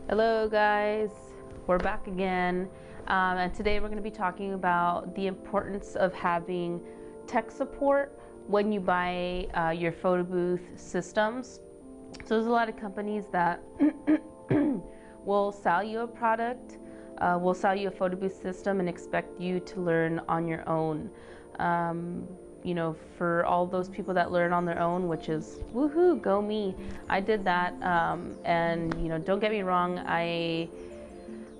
Hello guys, we're back again, and today we're going to be talking about the importance of having tech support when you buy your photo booth systems. So there's a lot of companies that will sell you a product, will sell you a photo booth system and expect you to learn on your own. For all those people that learn on their own, which is woohoo, go me. I did that, and don't get me wrong, I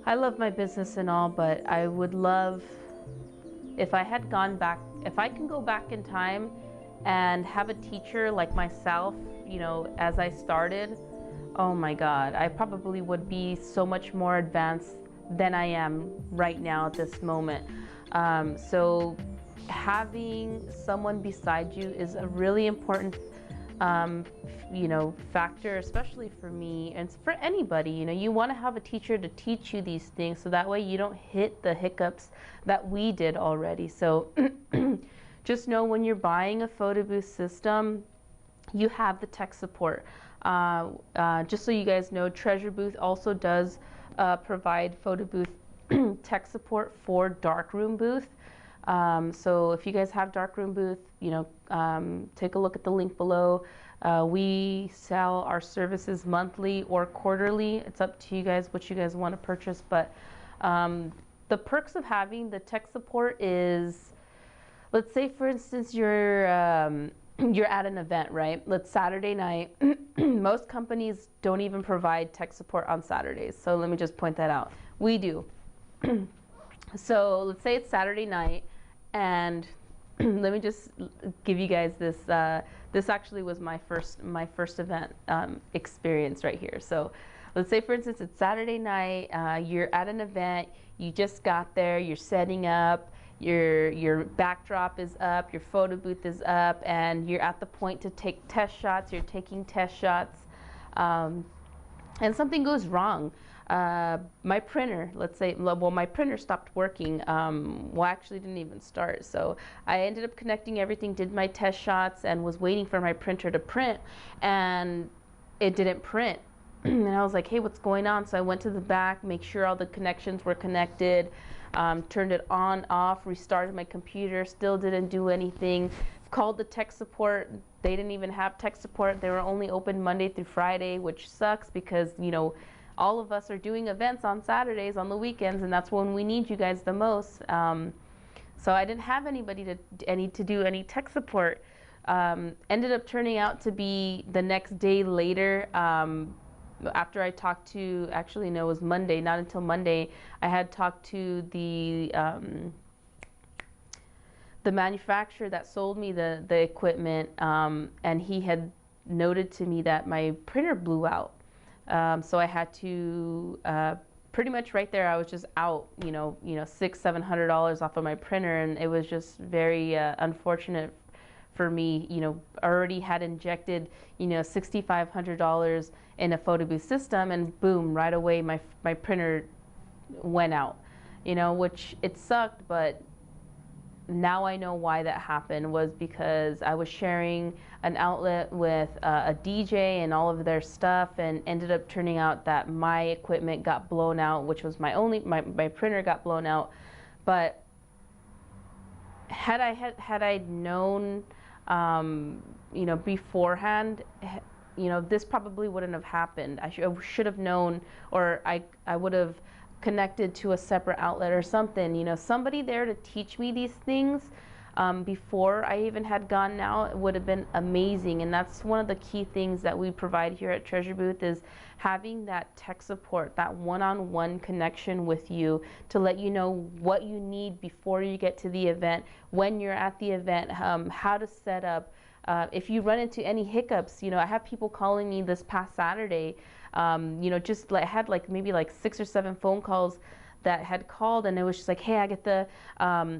love my business and all, but I would love if I had gone back, if I can go back in time and have a teacher like myself, as I started. Oh my God, I probably would be so much more advanced than I am right now at this moment. So having someone beside you is a really important factor, especially for me and for anybody. You want to have a teacher to teach you these things so that way you don't hit the hiccups that we did already. So just know when you're buying a photo booth system, you have the tech support. Just so you guys know, Treasure Booth also does provide photo booth tech support for darkroom booth. So if you guys have darkroom booth, take a look at the link below. We sell our services monthly or quarterly. It's up to you guys what you guys want to purchase. But the perks of having the tech support is, let's say for instance you're at an event, right? Let's Saturday night. Most companies don't even provide tech support on Saturdays. So let me just point that out. We do. So let's say it's Saturday night, and let me just give you guys this. This actually was my first event experience right here. So let's say, for instance, it's Saturday night. You're at an event. You just got there. You're setting up. Your backdrop is up. Your photo booth is up, and you're at the point to take test shots. You're taking test shots, and something goes wrong. My printer, let's say, well, my printer stopped working. Actually didn't even start. So I ended up connecting everything, did my test shots, and was waiting for my printer to print, and it didn't print. And I was like, hey, what's going on? So I went to the back, make sure all the connections were connected, turned it on, off, restarted my computer, still didn't do anything. Called the tech support. They didn't even have tech support. They were only open Monday through Friday, which sucks because, all of us are doing events on Saturdays, on the weekends, and that's when we need you guys the most. So I didn't have anybody to do any tech support. Ended up turning out to be the next day later, after I talked to, actually no, it was Monday, not until Monday, I had talked to the manufacturer that sold me the equipment, and he had noted to me that my printer blew out. So I had to pretty much right there. I was just out, $600-700 off of my printer, and it was just very unfortunate for me. Already had injected, $6,500 in a photo booth system, and boom, right away my printer went out. Which it sucked, but now I know why that happened, was because I was sharing an outlet with a DJ and all of their stuff, and ended up turning out that my equipment got blown out, which was my printer got blown out. But had I known, beforehand, this probably wouldn't have happened. I should have known, or I would have connected to a separate outlet or something, somebody there to teach me these things before I even had gone out. It would have been amazing. And that's one of the key things that we provide here at Treasure Booth, is having that tech support, that one-on-one connection with you to let you know what you need before you get to the event, when you're at the event, how to set up. If you run into any hiccups, I have people calling me this past Saturday, just like had maybe 6 or 7 phone calls that had called, and it was just like, hey, I get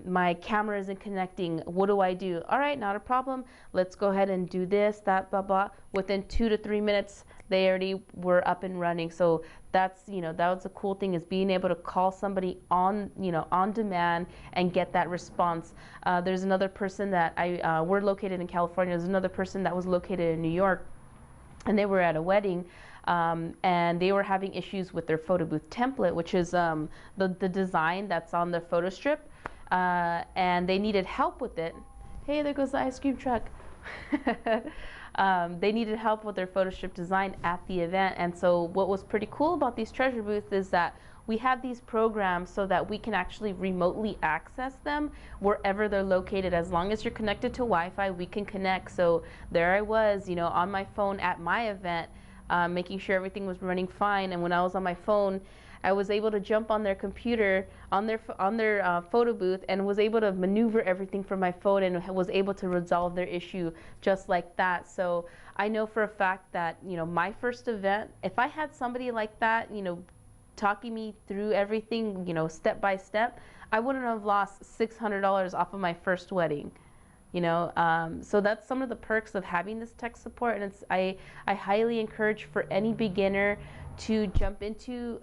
my camera isn't connecting. What do I do? All right, not a problem. Let's go ahead and do this, that, blah, blah. Within 2 to 3 minutes, they already were up and running. So that's, that was the cool thing, is being able to call somebody on demand and get that response. There's another person that we're located in California. There's another person that was located in New York, and they were at a wedding. and they were having issues with their photo booth template, which is the design that's on the photo strip, and they needed help with it. Hey, there goes the ice cream truck. They needed help with their photo strip design at the event, and so what was pretty cool about these treasure booths is that we have these programs so that we can actually remotely access them wherever they're located. As long as you're connected to Wi-Fi, we can connect. So there I was, you know, on my phone at my event, making sure everything was running fine. And when I was on my phone, I was able to jump on their computer, on their photo booth, and was able to maneuver everything from my phone and was able to resolve their issue just like that. So I know for a fact that, you know, my first event, if I had somebody like that, you know, talking me through everything, you know, step by step, I wouldn't have lost $600 off of my first wedding. You know, so that's some of the perks of having this tech support, and I highly encourage for any beginner to jump into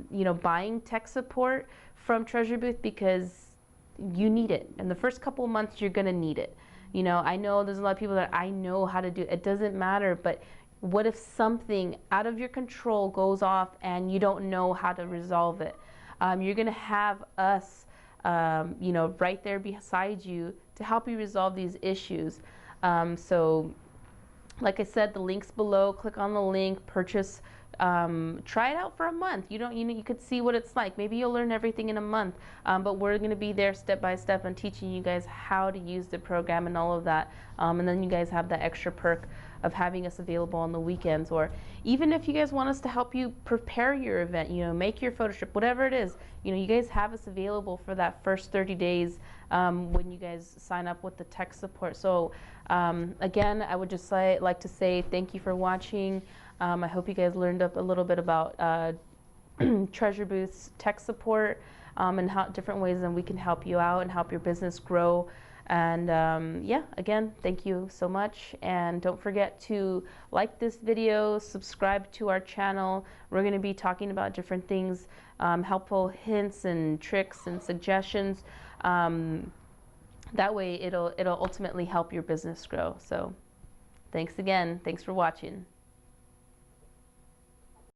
you know, buying tech support from Treasure Booth, because you need it. In the first couple of months, you're gonna need it. You know, I know there's a lot of people that I know how to do it. It doesn't matter, but what if something out of your control goes off and you don't know how to resolve it? You're gonna have us, you know, right there beside you to help you resolve these issues. So like I said, the link's below. Click on the link, purchase, try it out for a month. You could see what it's like. Maybe you'll learn everything in a month, but we're going to be there step by step and teaching you guys how to use the program and all of that. And then you guys have that extra perk of having us available on the weekends, or even if you guys want us to help you prepare your event, you know, make your photo strip, whatever it is, you know, you guys have us available for that first 30 days when you guys sign up with the tech support. So again, I would just like to say thank you for watching. I hope you guys learned up a little bit about Treasure Booth's tech support, and how different ways that we can help you out and help your business grow. And yeah, again, thank you so much. And don't forget to like this video, subscribe to our channel. We're going to be talking about different things, helpful hints and tricks and suggestions. That way it'll ultimately help your business grow. So thanks again. Thanks for watching.